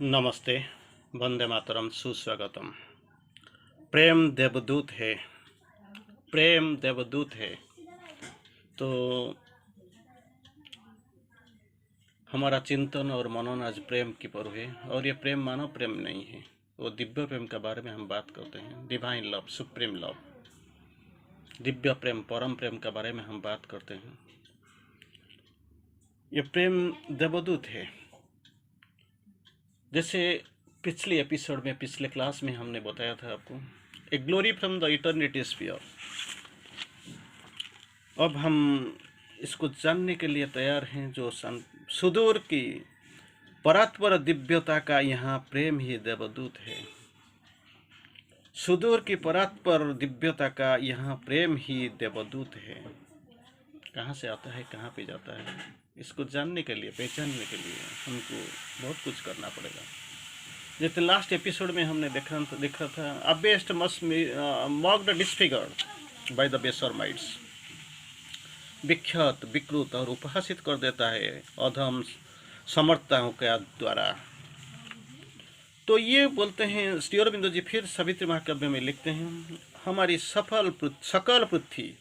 नमस्ते, वंदे मातरम, सुस्वागतम। प्रेम देवदूत है, प्रेम देवदूत है। तो हमारा चिंतन और मनन आज प्रेम की पर है, और ये प्रेम मानव प्रेम नहीं है, वो दिव्य प्रेम के बारे में हम बात करते हैं। Divine love, supreme love, Divya प्रेम, परम प्रेम के बारे में हम बात करते हैं। ये प्रेम देवदूत है। जैसे पिछले एपिसोड में, पिछले क्लास में हमने बताया था आपको, a glory from the eternity sphere. अब हम इसको जानने के लिए तैयार हैं, जो सुदूर की परात्पर दिव्यता का यहाँ प्रेम ही देवदूत है। सुदूर की परात्पर दिव्यता का यहाँ प्रेम ही देवदूत है। कहाँ से आता है, कहाँ पे जाता है, इसको जानने के लिए, पहचानने के लिए हमको बहुत कुछ करना पड़ेगा। जैसे लास्ट एपिसोड में हमने देखा था, abased most mocked disfigured by the बेसरमाइट्स। विख्यात, विकृत और उपहासित कर देता है अधम समर्थताओं के द्वारा। तो ये बोलते हैं श्री अरविंदो जी, फिर सावित्री महाकाव्य में लिखते हैं, हमारी सकल पृथ्वी,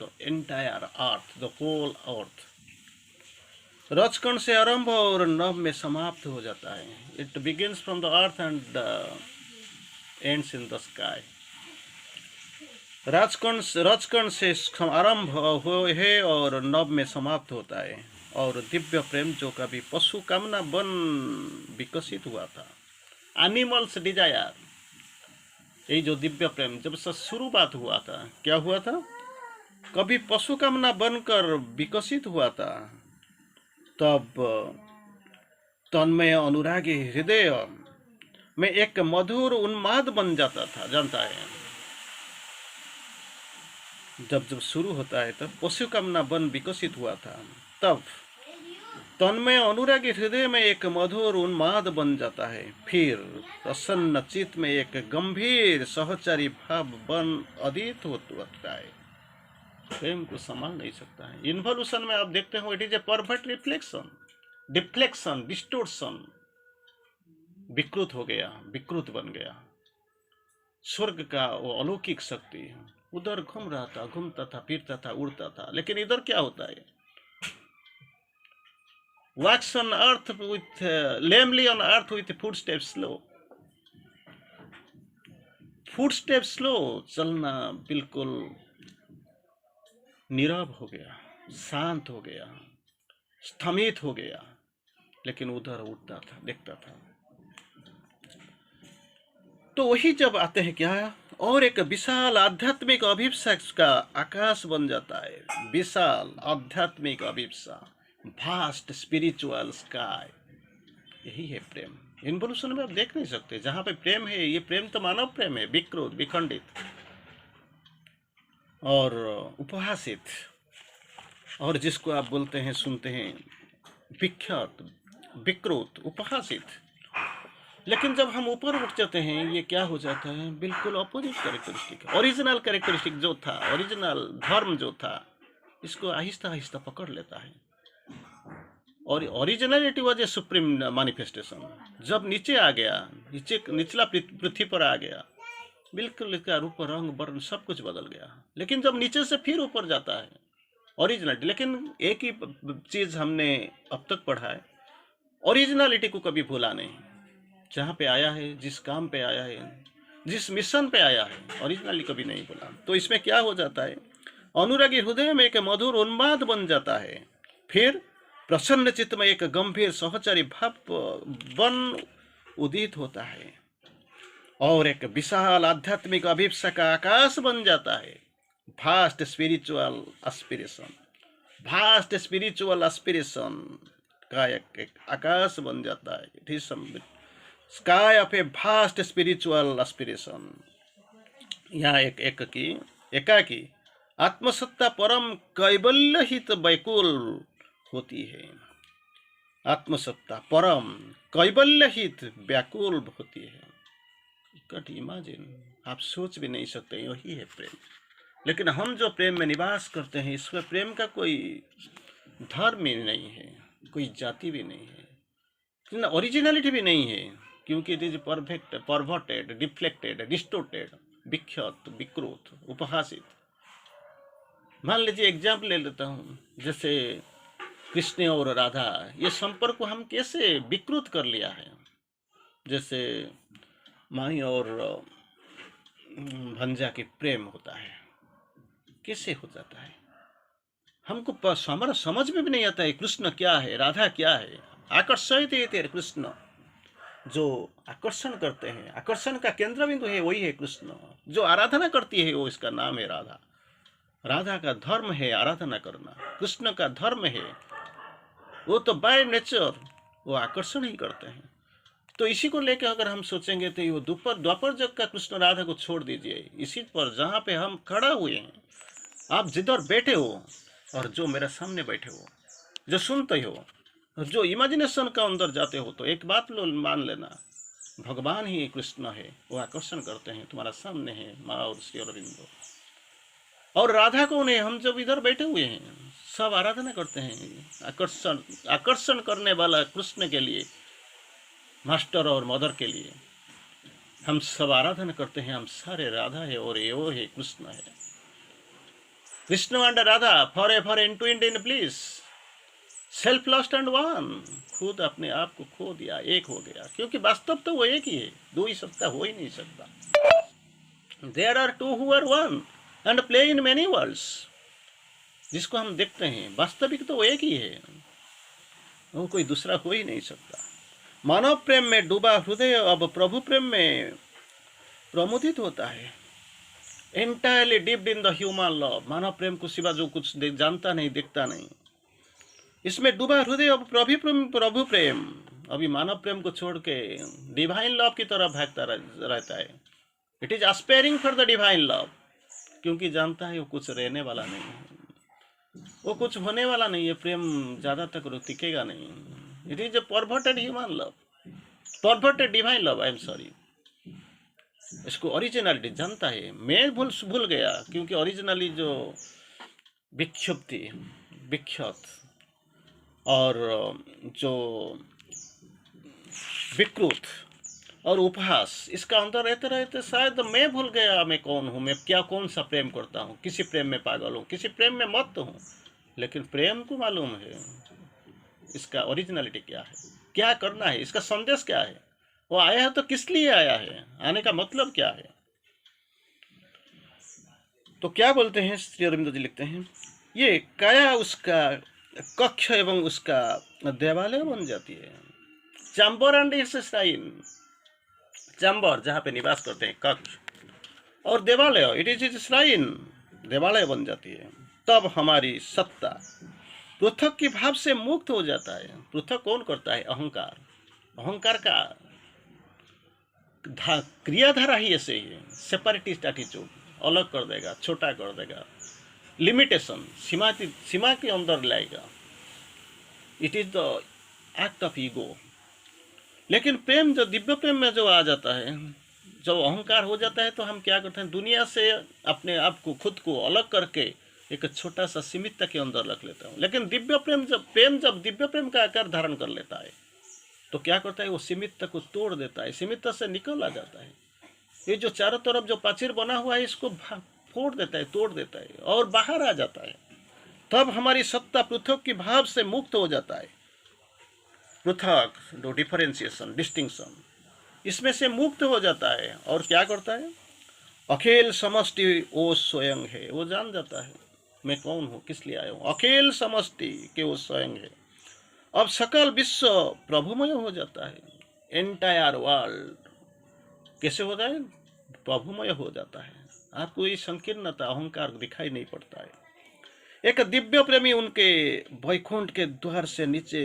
the entire earth, the whole earth, रजकण से आरंभ और नभ में समाप्त हो जाता है। It begins from the earth and ends in the sky. रजकण से आरंभ हुए है और नभ में समाप्त होता है। और दिव्य प्रेम जो कभी पशु कामना बन विकसित हुआ था, एनिमल्स डिजायर, यही जो दिव्य प्रेम जब से शुरुआत हुआ था, क्या हुआ था, कभी पशु कामना बनकर विकसित हुआ था, तब तन्मय अनुरागी हृदय में एक मधुर उन्माद बन जाता था। जानता है, जब शुरू होता है तब पशु कामना बन विकसित हुआ था, तब तन्मय अनुरागी हृदय में एक मधुर उन्माद बन जाता है। फिर प्रसन्न चित्त में एक गंभीर सहचारी भाव बन अदित होता है। प्रेम को संभाल नहीं सकता है। इन्वोल्यूशन में आप देखते हो, it is a perfect reflection, deflection, distortion. विकृत हो गया, विकृत बन गया। स्वर्ग का वो अलौकिक शक्ति उधर घूम रहा था, घूमता था, फिरता था, उड़ता था, लेकिन इधर क्या होता है, walks on earth with lamely on earth with footstep slow, footstep slow, चलना बिल्कुल नीरव हो गया, शांत हो गया, स्थमित हो गया, लेकिन उधर उड़ता था, देखता था। तो वही जब आते हैं क्या, और एक विशाल आध्यात्मिक अभिप्सा का आकाश बन जाता है। विशाल आध्यात्मिक अभिप्सा, भास्ट स्पिरिचुअल स्काई, यही है प्रेम। इन्वोल्यूशन में आप देख नहीं सकते, जहां पे प्रेम है, ये प्रेम तो मानव प्रेम है, विकृत, विखंडित और उपहासित, और जिसको आप बोलते हैं, सुनते हैं, विख्यात, विकृत, उपहासित। लेकिन जब हम ऊपर उठ जाते हैं, ये क्या हो जाता है, बिल्कुल अपोजिट कैरेक्टरिस्टिक। ओरिजिनल कैरेक्टरिस्टिक जो था, ओरिजिनल धर्म जो था, इसको आहिस्ता आहिस्ता पकड़ लेता है। और originality was a supreme manifestation. जब नीचे आ गया, निचला पृथ्वी पर आ गया, बिल्कुल इसका रूप, रंग, वर्ण सब कुछ बदल गया। लेकिन जब नीचे से फिर ऊपर जाता है ओरिजिनलिटी, लेकिन एक ही चीज हमने अब तक पढ़ा है, ओरिजिनलिटी को कभी भूला नहीं। जहाँ पे आया है, जिस काम पे आया है, जिस मिशन पे आया है, ओरिजिनली कभी नहीं बोला। तो इसमें क्या हो जाता है, अनुरागी हृदय में एक मधुर उन्माद बन जाता है। फिर प्रसन्न चित्त में एक गंभीर सहचारी भाव बन उदित होता है, और एक विशाल आध्यात्मिक अभिप्सा का आकाश बन जाता है। Vast spiritual aspiration, vast spiritual aspiration का एक आकाश बन जाता है। It is sky of A vast spiritual aspiration. यहाँ एकाकी आत्मसत्ता परम कैबल्य हित बैकुल होती है। आत्मसत्ता परम कैबल्य हित व्याकुल होती है। कट इमेजिन, आप सोच भी नहीं सकते, यही है प्रेम। लेकिन हम जो प्रेम में निवास करते हैं, इसमें प्रेम का कोई धर्म ही नहीं है, कोई जाति भी नहीं है, ओरिजिनलिटी भी नहीं है, क्योंकि it is perfect, perverted, deflected, distorted, विख्यात, विकृत, उपहासित। मान लीजिए एग्जाम्पल ले लेता हूँ, जैसे कृष्ण और राधा, ये संपर्क को हम कैसे विकृत कर लिया है। जैसे माई और भंजा की प्रेम होता है, कैसे हो जाता है, हमको हमारा समझ में भी नहीं आता है कृष्ण क्या है, राधा क्या है। आकर्षित है तेरे कृष्ण, जो आकर्षण करते हैं, आकर्षण का केंद्र बिंदु है वही है कृष्ण। जो आराधना करती है वो इसका नाम है राधा। राधा का धर्म है आराधना करना, कृष्ण का धर्म है, वो तो बाय नेचर वो आकर्षण ही करते हैं। तो इसी को लेकर अगर हम सोचेंगे तो ये द्वापर जग का कृष्ण राधा को छोड़ दीजिए, इसी पर जहाँ पे हम खड़ा हुए हैं, आप जिधर बैठे हो और जो मेरे सामने बैठे हो, जो सुनते हो, जो इमेजिनेशन का अंदर जाते हो, तो एक बात लो मान लेना, भगवान ही कृष्ण है, वो आकर्षण करते हैं, तुम्हारा सामने है माँ और श्री अरविंदो। और राधा कौन है, हम जब इधर बैठे हुए हैं सब आराधना करते हैं, आकर्षण आकर्षण करने वाला कृष्ण के लिए, मास्टर और मदर के लिए हम सब आराधना करते हैं। हम सारे राधा है और ये वो है कृष्ण है। Krishna and Radha for ever entwined in bliss, self lost and one, खुद अपने आप को खो दिया, एक हो गया, क्योंकि वास्तव तो वो एक ही है, दो ही सकता, हो ही नहीं सकता। There are two who are one and play in many worlds, जिसको हम देखते हैं वास्तविक तो वो एक ही है, वो कोई दूसरा हो ही नहीं सकता। मानव प्रेम में डूबा हृदय अब प्रभु प्रेम में प्रमुदित होता है। Entirely dipped in the human love, मानव प्रेम को सिवा जो कुछ जानता नहीं, देखता नहीं, इसमें डूबा हृदय अब प्रभु प्रेम अभी मानव प्रेम को छोड़ के डिवाइन लव की तरफ भागता रहता है। It is aspiring for the divine love, क्योंकि जानता है वो कुछ रहने वाला नहीं है, वो कुछ होने वाला नहीं है, प्रेम ज़्यादा तक टिकेगा नहीं। It is a perverted human love, perverted divine love, I am sorry. इसको ओरिजिनलिटी जानता है, मैं भूल गया, क्योंकि ओरिजिनली जो विक्षुप्ति, विख्यात और जो विकृत और उपहास, इसका अंदर रहते रहते शायद मैं भूल गया मैं कौन हूँ, मैं क्या कौन सा प्रेम करता हूँ, किसी प्रेम में पागल हूँ, किसी प्रेम में मत हूँ। लेकिन प्रेम को मालूम है इसका ओरिजिनलिटी क्या है, क्या करना है, इसका संदेश क्या है, वो आया है तो किस लिए आया है, आने का मतलब क्या है। तो क्या बोलते हैं श्री अरविंदो जी, लिखते हैं ये काया उसका कक्ष एवं उसका देवालय बन जाती है। Chamber and it's shrine, chamber जहाँ पे निवास करते हैं, कक्ष, और देवालय इट इज श्राइन, देवालय बन जाती है। तब हमारी सत्ता पृथक के भाव से मुक्त हो जाता है। पृथक कौन करता है, अहंकार। अहंकार का क्रियाधारा ही ऐसे ही है, सेपरेटिस्ट एटीट्यूड, अलग कर देगा, छोटा कर देगा, लिमिटेशन, सीमा के अंदर लाएगा। It is the act of ego. लेकिन प्रेम, जो दिव्य प्रेम में जो आ जाता है, जब अहंकार हो जाता है, तो हम क्या करते हैं, दुनिया से अपने आप को, खुद को अलग करके एक छोटा सा सीमितता के अंदर रख लेता हूँ। लेकिन दिव्य प्रेम जब दिव्य प्रेम का आकार धारण कर लेता है, तो क्या करता है, वो सीमितता को तोड़ देता है, सीमितता से निकल आ जाता है। ये जो चारों तरफ जो प्राचीर बना हुआ है, इसको फोड़ देता है, तोड़ देता है और बाहर आ जाता है। तब हमारी सत्ता पृथक की भाव से मुक्त हो जाता है। पृथक, जो डिफरेंशिएशन, डिस्टिंक्शन, इसमें से मुक्त हो जाता है। और क्या करता है, अखिल समष्टि वो स्वयं है, वो जान जाता है मैं कौन हूँ, किस लिए आया हूँ। अखिल समष्टि के वो स्वयं है। अब सकल विश्व प्रभुमय हो जाता है। एंटायर वर्ल्ड कैसे हो जाए, प्रभुमय हो जाता है। आपको ये संकीर्णता, अहंकार दिखाई नहीं पड़ता है। एक दिव्य प्रेमी उनके वैकुंठ के द्वार से नीचे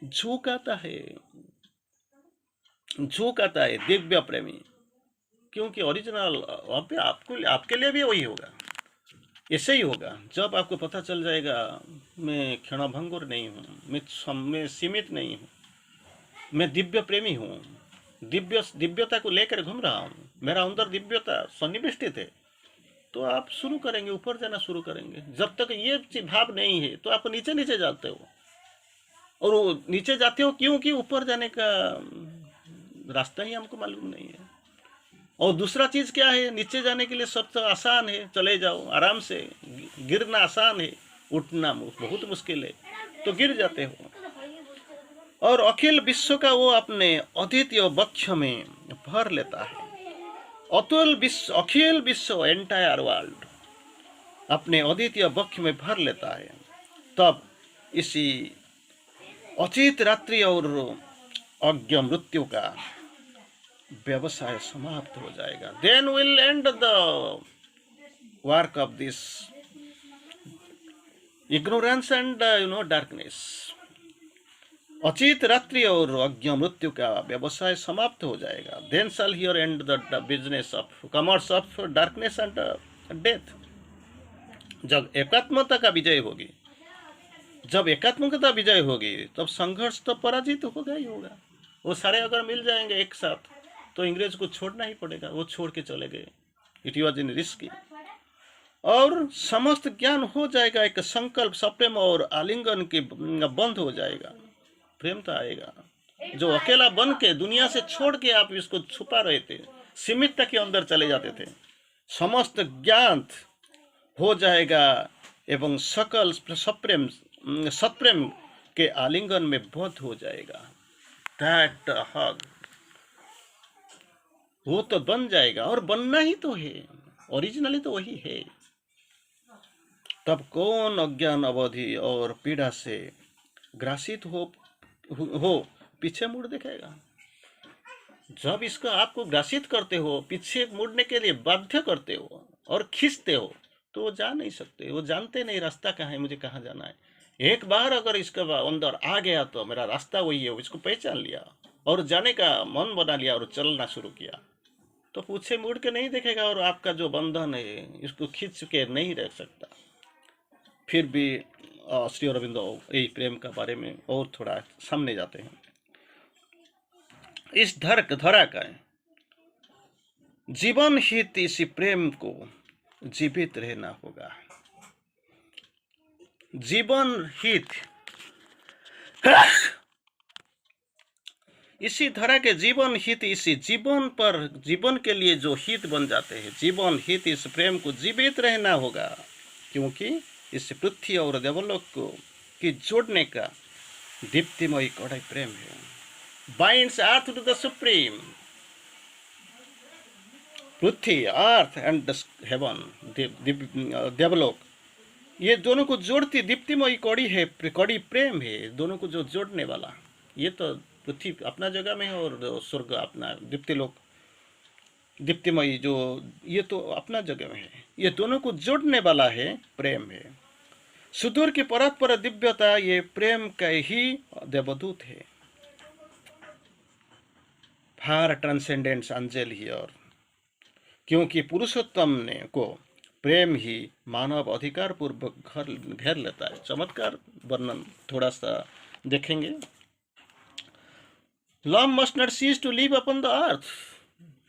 झुक आता है, झुक आता है दिव्य प्रेमी, क्योंकि ओरिजिनल आपके लिए भी वही होगा, ऐसे ही होगा। जब आपको पता चल जाएगा मैं क्षणभंगुर नहीं हूँ, मैं सीमित नहीं हूँ, मैं दिव्य प्रेमी हूँ, दिव्यता को लेकर घूम रहा हूँ, मेरा अंदर दिव्यता सन्निविष्टित है, तो आप शुरू करेंगे, ऊपर जाना शुरू करेंगे। जब तक ये भाव नहीं है तो आप नीचे नीचे जाते हो। और वो नीचे जाते हो क्योंकि ऊपर जाने का रास्ता ही हमको मालूम नहीं है। और दूसरा चीज़ क्या है, नीचे जाने के लिए सबसे आसान है, चले जाओ आराम से, गिरना आसान है, उठना बहुत मुश्किल है, तो गिर जाते हो। और अखिल विश्व का वो अपने अद्वितीय वक्ष में भर लेता है। अखिल विश्व, एंटायर वर्ल्ड अपने अद्वितीय वक्ष में भर लेता है। तब इसी अचित रात्रि और अज्ञ मृत्यु का व्यवसाय समाप्त हो जाएगा। Then will end the work of this ignorance and darkness. अचित रात्रि और अज्ञ मृत्यु का व्यवसाय समाप्त हो जाएगा। Then shall here end the business of commerce of darkness and death. जब एकात्मता का विजय होगी, जब एकात्मकता विजय होगी, तब संघर्ष तो पराजित होगा ही होगा। वो सारे अगर मिल जाएंगे एक साथ तो अंग्रेज को छोड़ना ही पड़ेगा। वो छोड़ के चले गए, इट वॉज इन रिस्की। और समस्त ज्ञान हो जाएगा, एक संकल्प सप्रेम और आलिंगन के बंद हो जाएगा, प्रेम तो आएगा। जो अकेला बन के दुनिया से छोड़ के आप इसको छुपा रहे थे, सीमितता के अंदर चले जाते थे, समस्त ज्ञान हो जाएगा एवं सकल सप्रेम सत्प्रेम के आलिंगन में बद्ध हो जाएगा। दैट हग, वो तो बन जाएगा, और बनना ही तो है, ओरिजिनली तो वही है। तब कौन अज्ञान अवधि और पीड़ा से ग्रासित हो पीछे मुड़ देखेगा। जब इसको आपको ग्रासित करते हो, पीछे मुड़ने के लिए बाध्य करते हो और खींचते हो, तो वो जा नहीं सकते। वो जानते नहीं रास्ता कहाँ है, मुझे कहाँ जाना है। एक बार अगर इसका अंदर आ गया तो मेरा रास्ता वही है, इसको पहचान लिया और जाने का मन बना लिया और चलना शुरू किया, तो पीछे मुड़ के नहीं देखेगा और आपका जो बंधन है इसको खींच के नहीं रह सकता। फिर भी श्री अरविंदो यही प्रेम का बारे में और थोड़ा सामने जाते हैं। इस धरा का जीवन हित इसी प्रेम को जीवित रहना होगा। जीवन हित इसी धरा के जीवन हित, इसी जीवन पर, जीवन के लिए जो हित बन जाते हैं, जीवन हित इस प्रेम को जीवित रहना होगा, क्योंकि इस पृथ्वी और देवलोक को की जोड़ने का दीप्तिमय कड़ाई प्रेम है। Binds earth to the supreme. पृथ्वी, अर्थ एंड हेवन, देवलोक, ये दोनों को जोड़ती दीप्तिमय कड़ी है, कड़ी प्रेम है। दोनों को जो जोड़ने वाला, ये तो पृथ्वी अपना जगह में है और स्वर्ग अपना दीप्तिलोक, दीप्तिमय जो, ये तो अपना जगह में है। ये दोनों को जोड़ने वाला है प्रेम है। सुदूर की परस्पर दिव्यता, ये प्रेम का ही देवदूत है। फार ट्रांसेंडेंट्स एंजल हियर, क्योंकि पुरुषोत्तम ने को प्रेम ही मानव अधिकार पूर्वक घेर लेता है। चमत्कार वर्णन थोड़ा सा देखेंगे। Love must not cease to live upon the earth.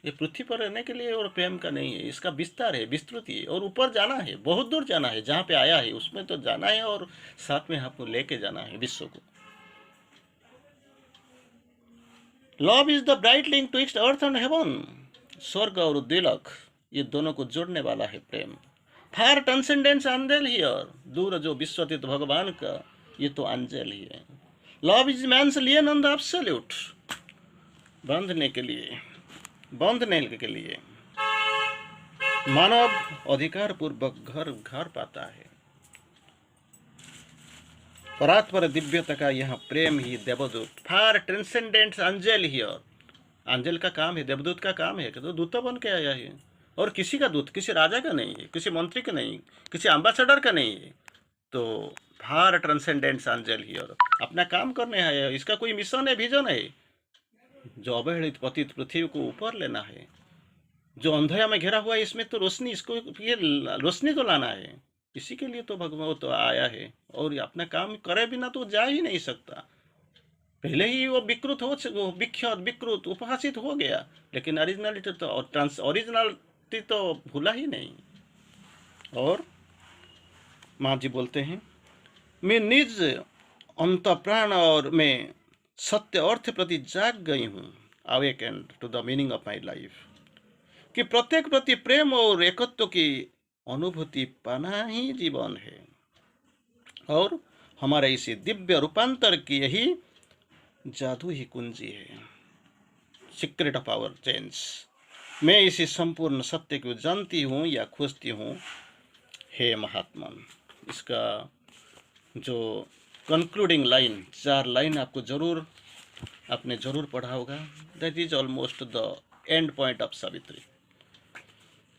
ये पृथ्वी पर रहने के लिए और प्रेम का नहीं है, इसका विस्तार है, विस्तृति है, और ऊपर जाना है, बहुत दूर जाना है, जहाँ पे आया है उसमें तो जाना है, और साथ में आपको लेके जाना है विश्व को। Love is the bright link twixt earth and haven. स्वर्ग और दिलक, ये दोनों को जोड़ने वाला है प्रेम। फार ट्रांसेंडेंस एंजल हियर, दूर जो विश्वतीत भगवान का, ये तो एंजल ही है। Love is man's lien on the absolute, बांधने के लिए मानव अधिकार पूर्वक घर पाता है। परात्पर दिव्यता का यह प्रेम ही देवदूत। फार ट्रांसेंडेंट एंजल हियर, एंजल का काम है, देवदूत का काम है कि तो दूत बन के आया है, और किसी का दूत, किसी राजा का नहीं है, किसी मंत्री का नहीं, किसी एम्बेसडर का नहीं है। तो फार ट्रांसेंडेंट एंजल हियर, अपना काम करने है, इसका कोई मिशन है, विजन है, जो अवहेलित पतित पृथ्वी को ऊपर लेना है। जो अंधेरा में घिरा हुआ है, इसमें तो रोशनी, इसको ये रोशनी तो लाना है। इसी के लिए तो भगवान तो आया है, और अपना काम करे बिना तो जा ही नहीं सकता। पहले ही वो विकृत उपहासित हो गया, लेकिन ओरिजिनलिटी तो भूला ही नहीं। और माँ जी बोलते हैं, मैं निज अंतःप्राण और मैं सत्य अर्थ प्रति जाग गई हूँ, awakened to the meaning of my life, कि प्रत्येक प्रति प्रेम और एकत्व की अनुभूति पाना ही जीवन है और हमारे इसी दिव्य रूपांतर की यही जादू ही कुंजी है, सीक्रेट ऑफ आवर चेंज। मैं इसी संपूर्ण सत्य को जानती हूँ या खोजती हूँ, हे महात्मा। इसका जो कंक्लूडिंग लाइन, 4 लाइन आपने जरूर पढ़ा होगा। That is almost the end point of Savitri.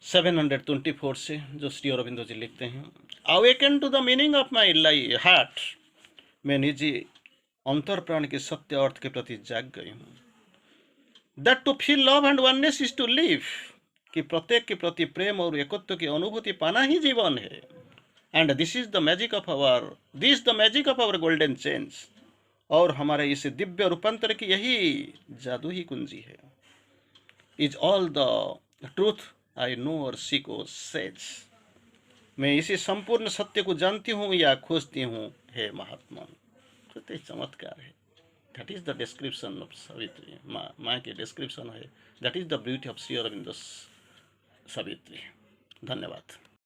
724 से जो श्री अरविंदो जी लिखते हैं, awaken to the meaning of my heart, मैं निजी अंतर प्राण के सत्य अर्थ के प्रति जाग गई हूँ। That to feel love and oneness is to live, कि प्रत्येक के प्रति प्रेम और एकत्व की अनुभूति पाना ही जीवन है। And this the magic of our golden change, और हमारे इस दिव्य रूपांतर की यही जादू ही कुंजी है। Is all the truth I know और सीक और सेज, मैं इसी संपूर्ण सत्य को जानती हूँ या खोजती हूँ, हे महात्मा। तो चमत्कार है। That is the description of Savitri, माँ की डिस्क्रिप्शन है। That is the beauty of Shri Aurobindo Savitri. धन्यवाद।